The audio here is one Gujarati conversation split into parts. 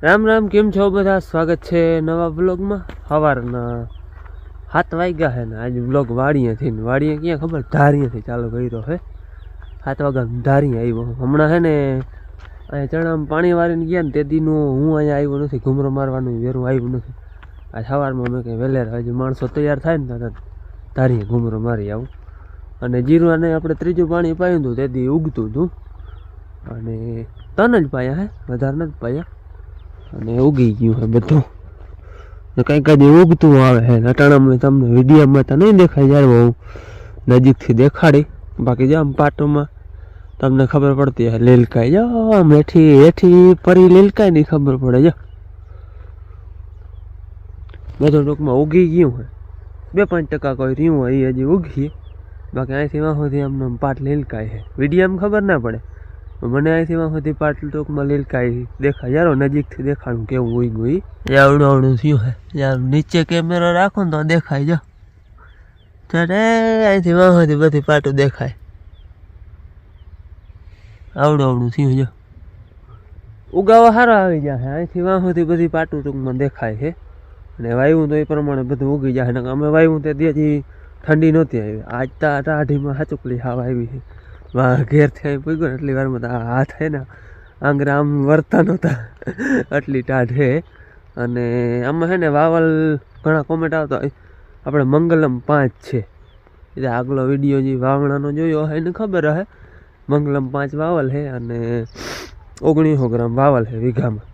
રામ રામ, કેમ છો બધા? સ્વાગત છે નવા બ્લોગમાં. સવારના 7 વાગ્યા છે ને આજે બ્લોગ વાડીએથી ક્યાં ખબર ધારીએથી ચાલુ કર્યો છે. 7 વાગ્યા ધારી આવ્યો હમણાં છે ને. અહીંયા ચણામાં પાણી વાળીને ગયા ને તે દીનું હું અહીંયા આવ્યો નથી, ઘૂમરો મારવાનું વેરું આવ્યું નથી. આ સવારમાં મેં કંઈ વહેલા હજી માણસો તૈયાર થાય ને તો ધારીએ ઘૂમરો મારી આવું. અને જીરવાને આપણે ત્રીજું પાણી પાયું હતું તે દી ઉગતું હતું અને 3 જ પાયા હે, વધારે નથી પાયા. અને ઉગી ગયું હે બધું ને કંઈક જ ઉગતું આવે છે. અટાણામાં તમને વિડીયોમાં તો નહીં દેખાય, જ્યારે હું નજીકથી દેખાડી. બાકી જો આમ પાટોમાં તમને ખબર પડતી હે લીલકાઈ. જો આમ હેઠી પરી લીલકાઈ ની ખબર પડે. જો બધું ટૂંકમાં ઉગી ગયું હે. 2-5% કોઈ રહ્યું હોય એ હજી ઉગીએ. બાકી અહીંથી વાં સુધી આમને પાટ લીલકાય છે. વિડીયોમાં ખબર ના પડે, મને અહીંથી વાં સુધી પાટ ટૂંકમાં લીલકાઈ દેખાય. યારો નજીકથી દેખાડું કેવું ઉગ્યું એ આવડું આવડું થયું છે. યાર નીચે કેમેરો રાખો ને તો દેખાય. જો ત્યારે અહીંથી વાં સુધી બધી પાટું દેખાય. આવડું આવડું થયું. જો ઉગાવા સારો આવી જાય. અહીંથી વાં સુધી બધી પાટું ટૂંકમાં દેખાય છે. અને વાયુ તો એ પ્રમાણે બધું ઉગી જાય. ને અમે વાયુ તે હજી ઠંડી નહોતી આવી. આજ તો ટાઢીમાં હાચુકલી હાવ આવી છે. વાહ ઘેરથી અહીં પૂગ્યો ને એટલી વારમાં તો હાથ છે ને આંગરા આમ વરતા નહોતા, આટલી ટાઢ છે. અને આમાં છે ને વાવલ ઘણા કોમેન્ટ આવતા હોય આપણે મંગલમ 5 છે. એટલે આગલો વિડીયો જે વાવણાનો જોયો હોય એને ખબર હશે. મંગલમ 5 વાવલ છે અને 1900 ગ્રામ વાવલ છે વીઘામાં.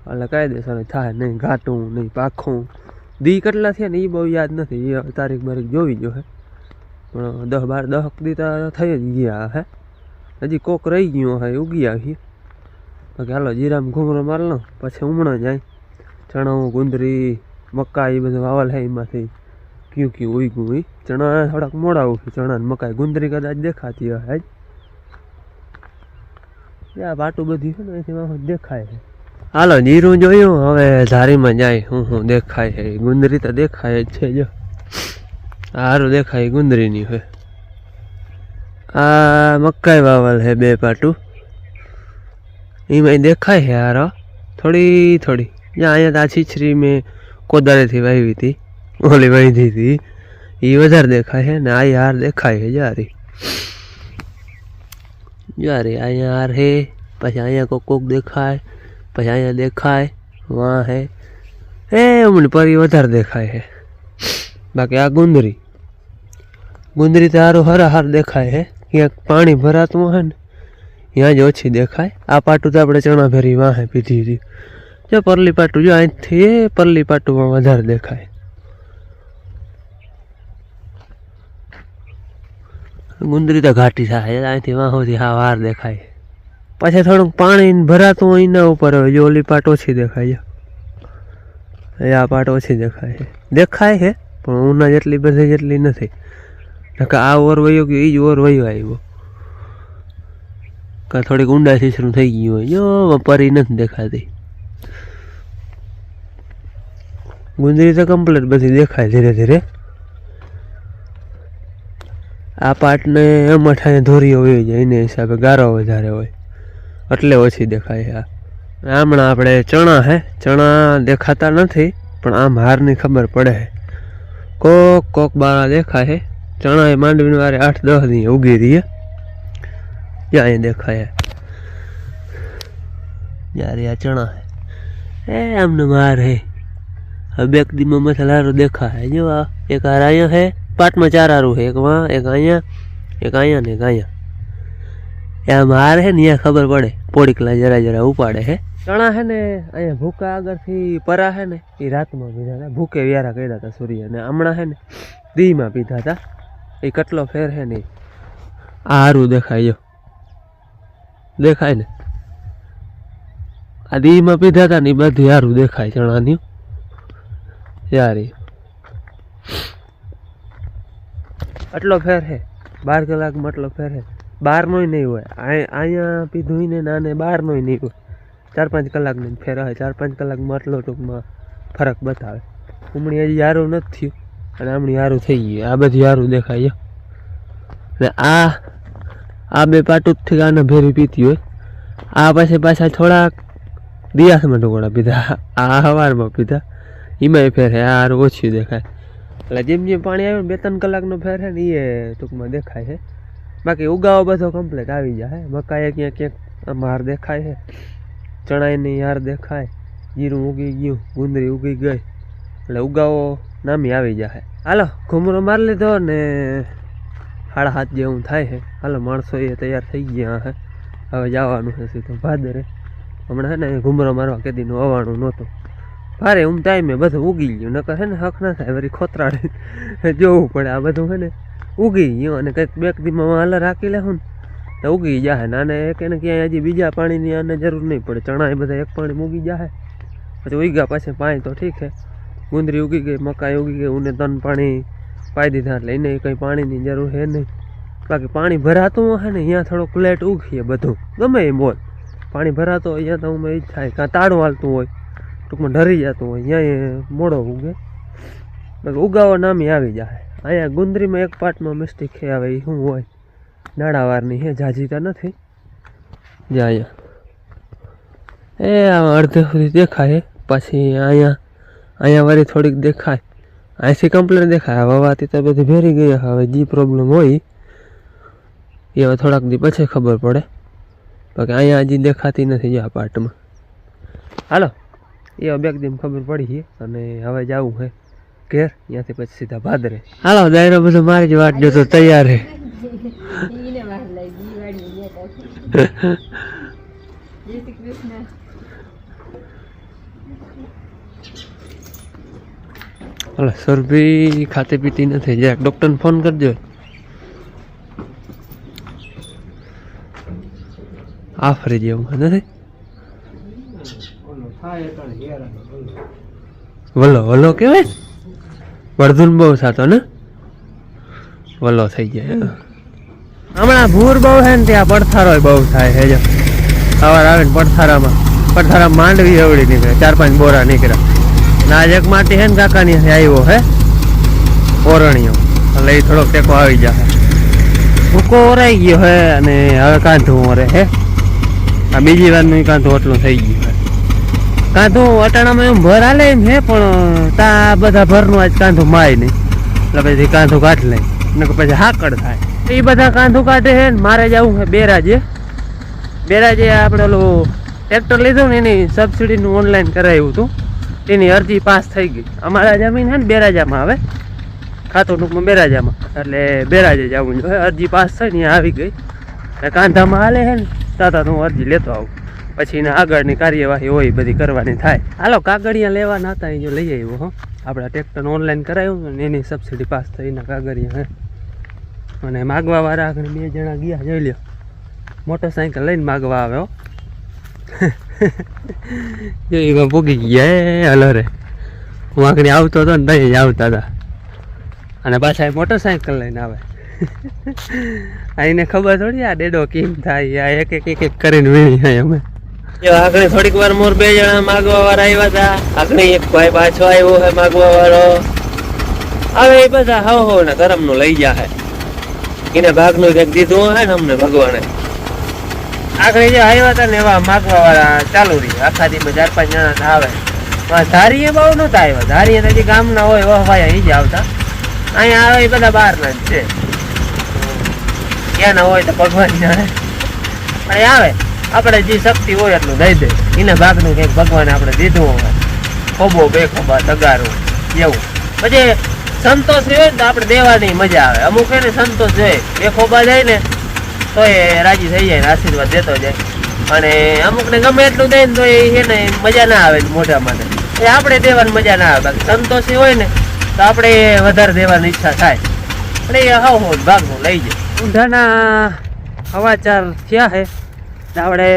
એટલે કાયદેસર થાય નહીં, ઘાટું નહીં પાખું. દી કેટલા થયા ને એ બહુ યાદ નથી, એ તારીખ બારીખ જોવી જો હે. પણ 10-12 દી તો થઈ જ ગયા હે. હજી કોક રહી ગયું હે, ઉગી આવી. બાકી હાલો જીરામાં ઘૂમરો માર લો પછી ઉમણો જાય. ચણા ગુંદરી મકા એ બધું વાવલ હે. એમાંથી કયું ઉગ્યું એ ચણા થોડાક મોડા ઉગ્યું. ચણા ને મકાઈ ગુંદરી કદાચ દેખાતી હે. આ પાટું બધી છે ને એથી દેખાય છે. હાલો જીરું જોયું, હવે ધારીમાં જાય હું દેખાય છે. ગુંદરી તો દેખાય જ છે. જો સારું દેખાય ગુંદરીની હોય. આ મકાઈ વાવલ છે 2 પાટું, એમાં દેખાય છે હારો થોડી થોડી. જ્યાં અહીંયા તો આ છીછરી મેં કોદાળીથી વાવી હતી, ઓલી વાવી હતી એ વધારે દેખાય છે. ને આ હાર દેખાય છે જારી જારી. અહીંયા હાર હે, પછી અહીંયા કોક દેખાય, પછી અહીંયા દેખાય, વાં હે એ હમણાં પરી વધારે દેખાય છે. બાકી આ ગુંદરી તો સારું હરાહાર દેખાય છે. ક્યાંક પાણી ભરાતું હોય ને ત્યાં જ ઓછી દેખાય. આ પાટું તો આપણે ચણા ભેરી વાહે પીધી હતી. જો પરલી પાટું જો અહીંથી પરલી પાટુંમાં વધારે દેખાય. ગુંદરી તો ઘાટી થાય, અહીંથી વાં સુધી હા વાર દેખાય. પછી થોડુંક પાણી ભરાતું હોય એના ઉપર હોય. જો ઓલી પાટ ઓછી દેખાય છે, આ પાટ ઓછી દેખાય છે. દેખાય છે પણ ઉના જેટલી બધી જેટલી નથી. આ ઓર વયો ગયો એ જ ઓર વયો આવ્યો. કાં થોડીક ઊંડા છીછરું થઈ ગયું હોય. જો પરી નથી દેખાતી. ગુંદરી તો કમ્પ્લીટ બધી દેખાય ધીરે ધીરે. આ પાટને અમઠાને ધોરીઓ વયો જાય એને હિસાબે ગારો વધારે હોય એટલે ઓછી દેખાય. હમણાં આપણે ચણા હે, ચણા દેખાતા નથી પણ આમ હારની ખબર પડે છે. કોક બારા દેખાય છે. ચણા એ માંડવીને વારે 8-10 દી ઉગી રહીએ. ત્યાં દેખાય યારે આ ચણા હે એ આમને માર હે. હવે 2 દીમાં મથલ હારું દેખાય. જો આ એક હાર અહીંયા હે, પાટમાં 4 હારું છે. એક વાં, એક અહીંયા, એક અહીંયા ને એક અહીંયા. એમ હાર હે ને ત્યાં ખબર પડે. પોડીકલા જરા ઉપાડે હે. ચણા હે ને અહીંયા ભૂકા આગળથી પરા હે ને એ રાતમાં પીધા હતા. ભૂકે વ્યારા કર્યા હતા સૂર્ય ને. હમણાં હે ને દીમાં પીધા હતા. એ કેટલો ફેર હે ને આ હારું દેખાય. જો દેખાય ને આ દીમાં પીધા હતા ને એ બધી હારું દેખાય ચણાની યારી. આટલો ફેર હે 12 કલાકમાં. આટલો ફેર હે. 12 નહીં હોય. અહીંયા પીધું ને નાને 12 નહીં હોય. 4-5 કલાકની ફેર હોય. 4-5 કલાકમાં આટલો ટૂંકમાં ફરક બતાવે. હમણાં હજી હારું નથી થયું અને હમણાં હારું થઈ ગયું. આ બધી હારું દેખાય. ને આ 2 પાટુંથી આને ભેરી પીતી હોય. આ પછી પાછા થોડાક દિયાસમાં ઢોકળા પીધા, આ સવારમાં પીધા, એમાંય ફેર હે, આ ઓછું દેખાય. એટલે જેમ જેમ પાણી આવ્યું 2-3 કલાકનો ફેર છે ને એ ટૂંકમાં દેખાય છે. બાકી ઉગાવો બધો કમ્પ્લીટ આવી જાય. મકાઈ ક્યાંક ક્યાંક હાર દેખાય છે, ચણાઈની હાર દેખાય, જીરું ઉગી ગયું, ગુંદરી ઉગી ગઈ, એટલે ઉગાવો નામી આવી જાય. હાલો ઘૂમરો મારી લીધો ને 7:30 જેવું થાય છે. હાલો માણસો એ તૈયાર થઈ ગયા છે, હવે જવાનું છે સીધું ભાદરે. હમણાં છે ને ઘૂમરો મારવા કેદીનું આવવાનું નહોતું, ભારે ટાઈમે બધું ઉગી ગયું. નકર છે ને હક ના થાય, વળી ખોતરાડે જોવું પડે. આ બધું છે ને ઉગી ગયું અને કંઈક 2 દીમાં હાલ રાખી લેવું ને તો ઉગી જાય. ને આને એક ને ક્યાંય હજી બીજા પાણીની આને જરૂર નહીં પડે. ચણા એ બધા એક પાણી ઉગી જાય, પછી ઉગ્યા પાછી પાણી તો ઠીક છે. ગુંદરી ઉગી ગઈ, મકાઈ ઉગી ગઈ, ઉને 3 પાણી પાઈ દીધા, એટલે એને કંઈ પાણીની જરૂર છે નહીં. બાકી પાણી ભરાતું હશે ને અહીંયા થોડોક લેટ ઉગીએ બધું, ગમે એ મોલ પાણી ભરાતો હોય અહીંયા તો એ જ થાય. કાં તાળું હાલતું હોય, ટૂંકમાં ઢરી જતું હોય, અહીંયા મોડો ઉગે. બાકી ઉગાવો નામી આવી જાય. અહીંયા ગુંદરીમાં એક પાર્ટમાં મિસ્ટેક છે, આવે એ શું હોય, નાળાવારની છે, જાજીતા નથી. જ્યાં અહીંયા એ આમાં અડધે સુધી દેખાય, પછી અહીંયા વાળી થોડીક દેખાય, અહીંથી કમ્પ્લેટ દેખાય. હવાથી તો બધી ભેરી ગઈ, હવે જે પ્રોબ્લેમ હોય એ હવે થોડાક દી પછી ખબર પડે. બાકી અહીંયા હજી દેખાતી નથી આ પાર્ટમાં. હાલો એ 2 દીમાં ખબર પડી છે અને હવે જવું છે ઘેર, ત્યાંથી પછી સીધા ભાદરે. હાલો દાયરો બધો મારી જ વાટ જોતો તૈયાર છે. હાલો સુરભી ખાતી પીતી નથી, જરાક ડૉક્ટરને ફોન કરજો. આ ફરી જેવું નથી, વલો કેવાય, વર્ધુન બહુ થતો ને, વલો થઈ જાય. હમણાં ભૂર બહુ છે ને ત્યાં પડથારો બહુ થાય છે. જો સવાર આવે ને પડથારા માંડવી એવડી નીકળે, 4-5 બોરા નીકળ્યા. ના એક માટી છે ને કાકાની આવ્યો હે ઓરણીઓ, એટલે એ થોડોક ટેકો આવી જાય. ભૂકો ઓરાઈ ગયો હે અને હવે કાંધું ઓરે હે. આ બીજી વારનું કાંધું એટલું થઈ ગયું હે. કાંધું અટાણામાં એમ ભર હાલે એમ હે, પણ તા બધા ભરનું આજ કાંધું માય નહીં, એટલે પછી કાંધું કાઢ લે ને પછી હાકડ થાય. એ બધા કાંધું કાઢે છે ને મારે જવું છે બેરાજે આપણે ઓલું ટ્રેક્ટર લીધું ને એની સબસિડીનું ઓનલાઈન કરાવ્યું હતું, એની અરજી પાસ થઈ ગઈ. અમારા જમીન છે ને બેરાજામાં આવે, ખાતું ટૂંકમાં બેરાજામાં, એટલે બેરાજે જવું જોઈએ. અરજી પાસ થઈ ને આવી ગઈ, કાંધામાં હાલે છે ને તાતા હું અરજી લેતો આવું, પછી એને આગળની કાર્યવાહી હોય બધી કરવાની થાય. હાલો કાગળિયા લેવાના હતા, એ જો લઈ આવ્યો. હો આપણે ટ્રેક્ટર ઓનલાઈન કરાવ્યું ને એની સબસિડી પાસ થઈને કાગળિયા હે. અને માગવા વાળા આગળ 2 જણા ગયા, જોઈ લ્યો, મોટરસાઇકલ લઈને માગવા આવ્યો. એમાં પૂગી ગયા હલરે. હું આગળ આવતો હતો ને ત્યાં જ આવતા હતા, અને પાછા એ મોટરસાઇકલ લઈને આવે. એને ખબર થોડી આ ડેડો કેમ થાય, આ એક કરીને વીણી થાય. અમે આગળ થોડીક વાર મોર 2 જણા માગવા વાળા આવ્યા હતા. આગળ એક ભાઈ પાછો આવ્યો છે માગવા વાળો. હવે એ બધા હવ ને કરમ નું લઈ જાય, એને ભાગનું કંઈક દીધું હોય ને અમને ભગવાને. આગળ જે આવ્યા હતા ને એવા માગવા વાળા ચાલુ રહી. આખા દીમાં 4-5 જણા આવે. ધારીએ બહુ નતા આવ્યા, ધારીએ હજી ગામના હોય વહવાયા એ જ આવતા. અહીંયા આવે એ બધા બહારના જ છે, ક્યાંના હોય તો ભગવાન જાણે. પણ આવે આપણે જે શક્તિ હોય એટલું દઈ દે. એને ભાગનું કંઈક ભગવાને આપણે દીધું હોય, ખોબો 2 ખોબા તગારું એવું. પછી સંતોષ હોય ને તો આપણે દેવાની મજા આવે. અમુક એને સંતોષ જોઈએ, 2 ખોબા જાય ને તો એ રાજી થઈ જાય ને આશીર્વાદ દેતો જાય. અને અમુકને ગમે એટલું દે ને તો એને મજા ના આવે મોઢામાં, એ આપણે દેવાની મજા ના આવે. બાકી સંતોષી હોય ને તો આપણે વધારે દેવાની ઈચ્છા થાય. એટલે એ હાવ ભાગનું લઈ જાય. ઊંધાના સમાચાર થયા છે. આપણે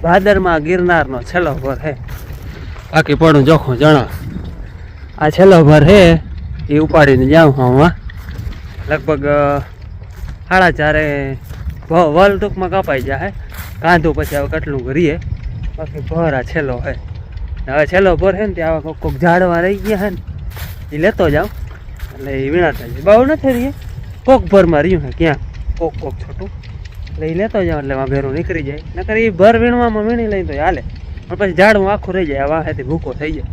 ભાદરમાં ગિરનારનો છેલ્લો ભર છે. બાકી પડું જોખું જણા આ છેલ્લો ભર છે એ ઉપાડીને જાઉં હું. લગભગ 4:30 વલ ટૂંકમાં કપાઈ જાય. કાંધું પછી હવે કેટલું કરીએ. બાકી ભર આ છેલ્લો છે. હવે છેલ્લો ભર છે ને ત્યાં કોક ઝાડવા રહી ગયા છે ને એ લેતો જાઉં, એટલે એ વીણાતા જાય. બહુ નથી રહીએ, કોક ભરમાં રહ્યું છે ક્યાં કોક છોટું, એટલે એ લેતો જાઉં એટલે એમાં ભેરું નીકળી જાય. નકર એ ભર વીણવામાં વીણી લઈ તો હાલે. પણ પછી ઝાડમાં આખું રહી જાય, આ વાહેથી ભૂકો થઈ જાય.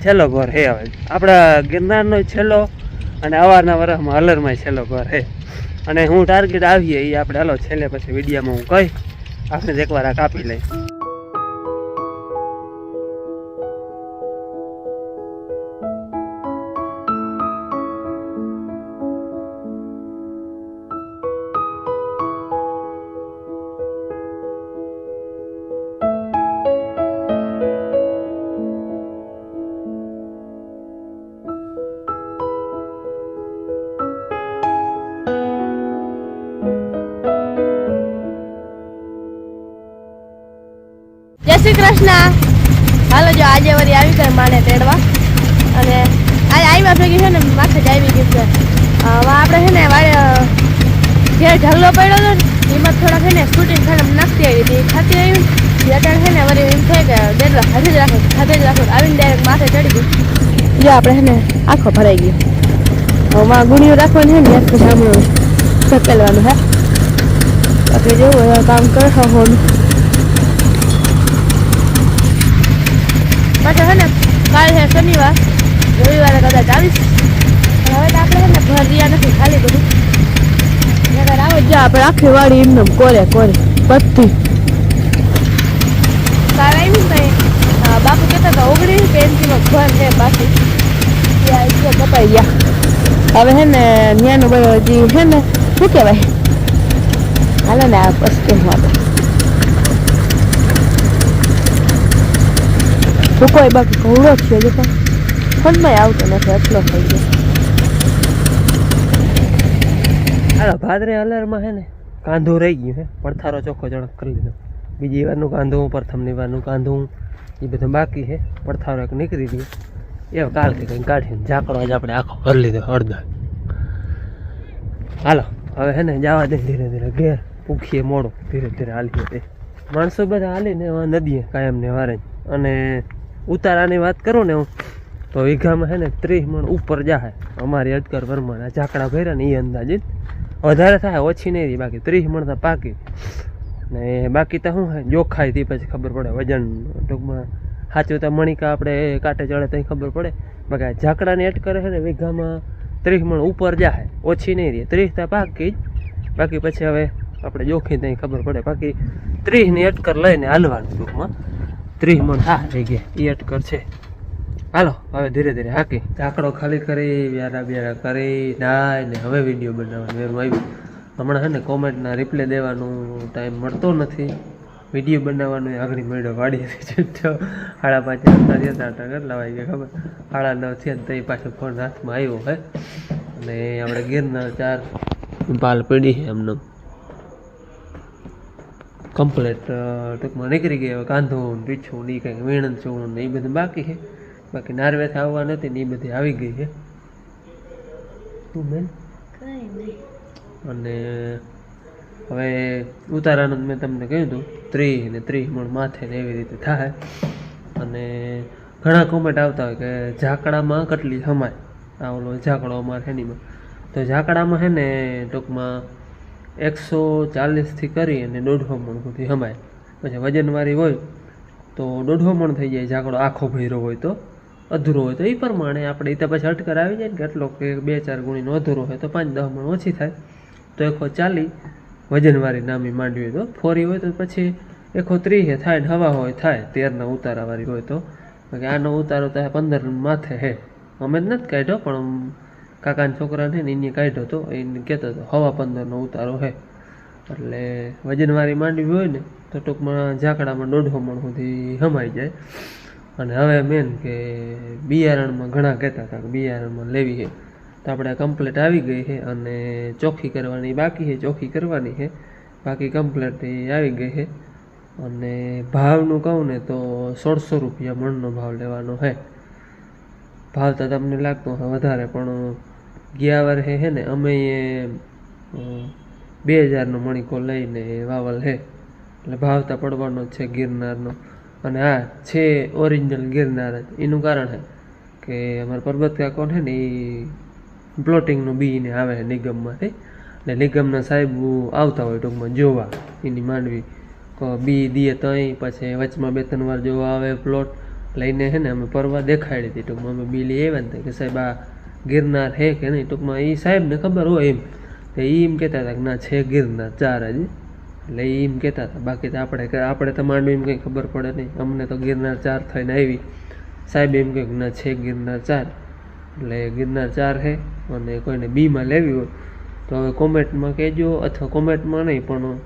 છેલ્લો ઘર હે હવે આપણા ગિરનારનો છેલ્લો, અને અવારના વરસમાં અલરમાં છેલ્લો ઘર હે. અને હું ટાર્ગેટ આવીએ એ આપણે હાલો છેલ્લે પછી વિડીયામાં હું કહી આપણે એકવાર આ કાપી લઈ. જય શ્રી કૃષ્ણ. હાલો જો આજે વળી આવી ગઈ માને તેડવા, અને આજે આવ્યા ભેગી છે ને માથે જ આવી ગઈ છે. આપણે છે ને વાળે જે ઢગલો પડ્યો હતો ને એમાં થોડાક છે ને સ્કૂટી ખાને નાખતી આવી હતી, ખાતી આવી અત્યારે છે ને વળી એમ થાય કે ડેડવા ખાતે જ રાખો આવીને ડાયરેક્ટ માથે ચડી ગઈ. જો આપણે છે ને આખો ભરાઈ ગયો. હવે ગુણીઓ રાખવાની છે ને એક સાંભળવું ધકેલવાનું હે, બાકી જેવું કામ કરે હોવાનું. પાછા છે ને કાલ છે શનિવાર, રવિવારે કદાચ આવીશ. હવે તો આપણે છે ને ઘર રહ્યા નથી, ખાલી બધું નગર આવો જ આપણે આખી વાડી એમને કોરે બધી. કાલ આવી ને બાપુ કહેતા હતા 19 પેન્સીમાં ઘર છે બાકી ત્યાં કપાઈ ગયા. હવે છે ને ત્યાંનું બધું હજી છે ને શું કહેવાય, હાલો ને આ પસ્તી આપણે કોઈ બાકી ઘઉડો જ છે, પણ ફોનમાં આવતો નથી, એટલો થઈ ગયો. હાલો ભાદરે અલરમાં છે ને કાંધું રહી ગયું છે, પડથારો ચોખ્ખો ચણક કરી દીધો. બીજી વારનું કાંધું, પ્રથમની વારનું કાંધું એ બધું બાકી છે. પડથારો એક નીકળી ગયો, એ કાલથી કંઈ કાઢીને ઝાકડો જ આપણે આખો ભરી લીધો અડધો. હાલો હવે છે ને જવા દે ધીરે ધીરે ઘેર, પૂખીએ મોડો ધીરે ધીરે હાલીએ. તે માણસો બધા હાલીને નદીએ કાયમને વારે. અને ઉતારાની વાત કરું ને હું તો વીઘામાં છે ને 30 મણ ઉપર જાય અમારી અટકર પ્રમાણે. ઝાકડા ભર્યા ને એ અંદાજિત વધારે થાય, ઓછી નહીં રહી, બાકી 30 મણ તો પાકી. ને બાકી તો શું જોખાઈથી પછી ખબર પડે વજન, ટૂંકમાં સાચું તો મણિકા આપણે કાંટે ચડે તો ખબર પડે. બાકી ઝાકડાની અટકર છે ને વીઘામાં 30 મણ ઉપર જાય, ઓછી નહીં રહી. 30 તો પાકી જ, બાકી પછી હવે આપણે જોખી ત્યાં ખબર પડે. બાકી 30ની અટકર લઈને હાલવાનું, ટૂંકમાં 30 મણ હા થઈ ગયા એ અટકર છે. હાલો હવે ધીરે ધીરે હાકી ઝાકડો ખાલી કરી વ્યારા કરી નાય ને હવે વિડીયો બનાવવાનું એમ આવ્યું. હમણાં છે ને કોમેન્ટના રિપ્લે દેવાનું ટાઈમ મળતો નથી, વિડીયો બનાવવાનો આગળ મેળો વાડી 5:30 થયા હતા. કેટલા વાગે ખબર 9:30 થયા તો એ પાછો ફોન હાથમાં આવ્યો હે. અને આપણે ગિરનાર 4 પાલ પડી છે એમને કમ્પ્લેટ ટૂંકમાં નીકળી ગઈ. હવે કાંધું પીછું ને કંઈક વીણન છું ને એ બધું બાકી છે. બાકી નારવેથી આવવા નથી ને એ બધી આવી ગઈ છે. તું બેન અને હવે ઉતારાનું મેં તમને કહ્યું હતું 30 ને 30 મણ માથે ને એવી રીતે થાય. અને ઘણા કોમેન્ટ આવતા હોય કે ઝાકડામાં કેટલી સમાય, આ ઓલો ઝાકડો અમારે હેનીમાં. તો ઝાકડામાં છે ને ટૂંકમાં 140થી કરી અને 1.5 મણ સુધી સમાય. પછી વજનવાળી હોય તો 1.5 મણ થઈ જાય ઝાકડો, આખો ભર્યો હોય તો. અધૂરો હોય તો એ પ્રમાણે આપણે એ તો પછી અટકર આવી જાય ને કેટલો કે 2-4 ગુણીનો અધૂરો હોય તો 5-10 મણ ઓછી થાય. તો 140 વજનવાળી નામી માંડવી તો, ફોરી હોય તો પછી 130 થાય ને હવા હોય થાય 13ના ઉતારાવાળી હોય તો. બાકી આનો ઉતારો તો 15 માથે હે, અમે જ નથી કાઢ્યો પણ કાકાના છોકરાને ને એને કાઢ્યો તો, એને કહેતો હતો 15.5નો ઉતારો હે. એટલે વજનવાળી માંડવી હોય ને તો ટૂંકમાં ઝાકડામાં 1.5 મણ સુધી સમાઈ જાય. અને હવે મેન કે બિયારણમાં ઘણા કહેતા હતા કે બિયારણમાં લેવી છે, તો આપણે કમ્પ્લેટ આવી ગઈ છે. અને ચોખ્ખી કરવાની બાકી છે, ચોખ્ખી કરવાની છે, બાકી કમ્પ્લેટ આવી ગઈ છે. અને ભાવનું કહું ને તો 1600 રૂપિયા મણનો ભાવ લેવાનો છે. ભાવ તો તમને લાગતો હોય વધારે, પણ ગયા વર્ષે છે ને અમે 2000નો મણિકો લઈને વાવલ છે, એટલે ભાવ તો પડવાનો જ છે ગિરનારનો. અને હા છે ઓરિજિનલ ગિરનાર જ. એનું કારણ છે કે અમારા પરબત કાકો છે ને એ પ્લોટિંગનું બી ને આવે નિગમમાંથી, એટલે નિગમના સાહેબ આવતા હોય ટૂંકમાં જોવા એની માંડવી. બી દઈએ તઈ પછી વચમાં 2-3 વાર જોવા આવે પ્લોટ લઈને હે ને અમે પરવા દેખાડી હતી ટૂંકમાં અમે બી લઈ આવ્યા ને કે સાહેબ આ ગિરનાર હે કે નહીં ટૂંકમાં એ સાહેબને ખબર હોય એમ તો એ એમ કહેતા હતા કે ના છે ગિરનાર 4 હજી એટલે એ એમ કહેતા હતા બાકી તો આપણે તો માંડવી એમ કંઈ ખબર પડે નહીં અમને તો ગિરનાર 4 થઈને આવી સાહેબ એમ કહે કે ના છે ગિરનાર 4 એટલે ગિરનાર 4 છે અને કોઈને બીમાં લેવી હોય તો હવે કોમેન્ટમાં કહેજો અથવા કોમેન્ટમાં નહીં પણ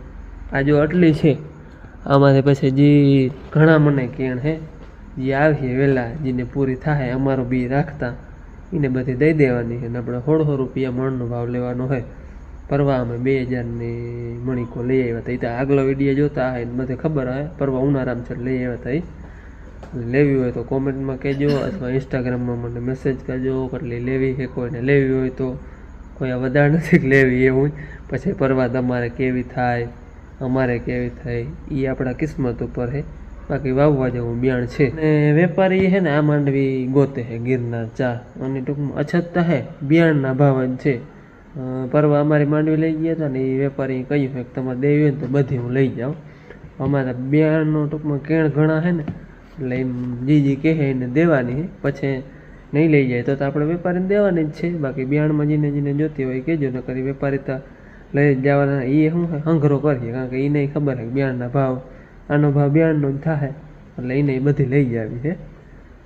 આ જો આટલી છે આમાંથી પછી જે ઘણા મને કેણ હે જે આવીએ વહેલા જેને પૂરી થાય અમારું બી રાખતા એને બધી દઈ દેવાની અને આપણે 100 રૂપિયા મણનો ભાવ લેવાનો હોય પરવા અમે 2000ની મણીકો લઈ આવ્યા હતા એ તો આગલો વિડીયો જોતા હોય ને બધે ખબર હોય પરવા ઉનાળામાં છે લઈ આવ્યા હતા એ લેવી હોય તો કોમેન્ટમાં કહેજો અથવા ઇન્સ્ટાગ્રામમાં મને મેસેજ કરજો કેટલી લેવી છે કોઈને લેવી હોય તો કોઈ વધારે નથી લેવી એવું પછી પરવા તમારે કેવી થાય અમારે કેવી થાય એ આપણા કિસ્મત ઉપર છે બાકી વાવવા જેવું બિયાણ છે અને વેપારી છે ને આ માંડવી ગોતે છે ગિરનાર 4 અને ટૂંકમાં અછત તો હે બિયાણના ભાવ જ છે પરવા અમારી માંડવી લઈ ગયા હતા ને એ વેપારી કહ્યું કે તમારે દેવી હોય ને તો બધી હું લઈ જાઉં અમારા બિયાણનો ટૂંકમાં કેણ ઘણા છે ને એટલે એમ જે કહે એને દેવાની છે પછી નહીં લઈ જાય તો આપણે વેપારીને દેવાની જ છે બાકી બિયાણમાં જેને જોતી હોય કહેજો ન કરી વેપારી તો લઈ જવાના એ શું હંઘરો કરીએ કારણ કે એને ખબર છે કે બિયાણના ભાવ આનો ભાવ બિયાણનો જ થાય એટલે એને બધી લઈ જાવી છે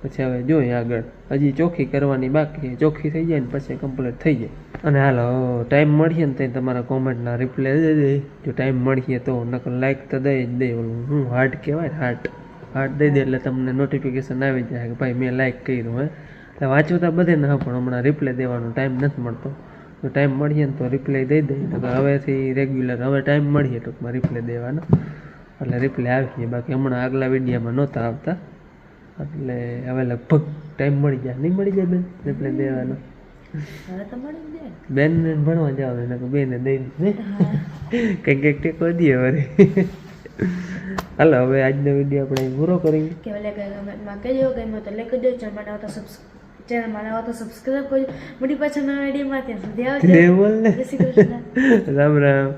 પછી હવે જોઈએ આગળ હજી ચોખ્ખી કરવાની બાકી છે ચોખ્ખી થઈ જાય ને પછી કમ્પ્લીટ થઈ જાય અને હાલો ટાઈમ મળીએ ને તો તમારા કોમેન્ટના રિપ્લાય દઈ દે જો ટાઈમ મળીએ તો નકર લાઈક તો દઈ જ દે ઓલું હું હાર્ટ કહેવાય હાર્ટ દઈ દે એટલે તમને નોટિફિકેશન આવી જાય કે ભાઈ મેં લાઈક કર્યું હે એટલે વાંચવું તો બધે ના પણ હમણાં રિપ્લાય દેવાનો ટાઈમ નથી મળતો તો ટાઈમ મળીએ ને તો રિપ્લાય દઈ દઈએ નકર હવેથી રેગ્યુલર હવે ટાઈમ મળીએ ટૂંકમાં રિપ્લાય દેવાનો એટલે રિપ્લાય આવીએ બાકી હમણાં આગલા વિડીયોમાં નહોતા આવતા એટલે હવે લગભગ ટાઈમ મળી જાય નહીં મળી જાય બેન રિપ્લાય દેવાનો બેનને ભણવા જાવ ને બેને દઈ દે કંઈક ટેકો દઈએ વળી હાલો હવે આજનો વિડીયો આપણે પૂરો કરીએ ચેનલમાં નવા તો સબસ્ક્રાઈબ કરજો મોટી પાછળ નવા વિડીયોમાં ત્યાં સુધી આવજો રામ રામ.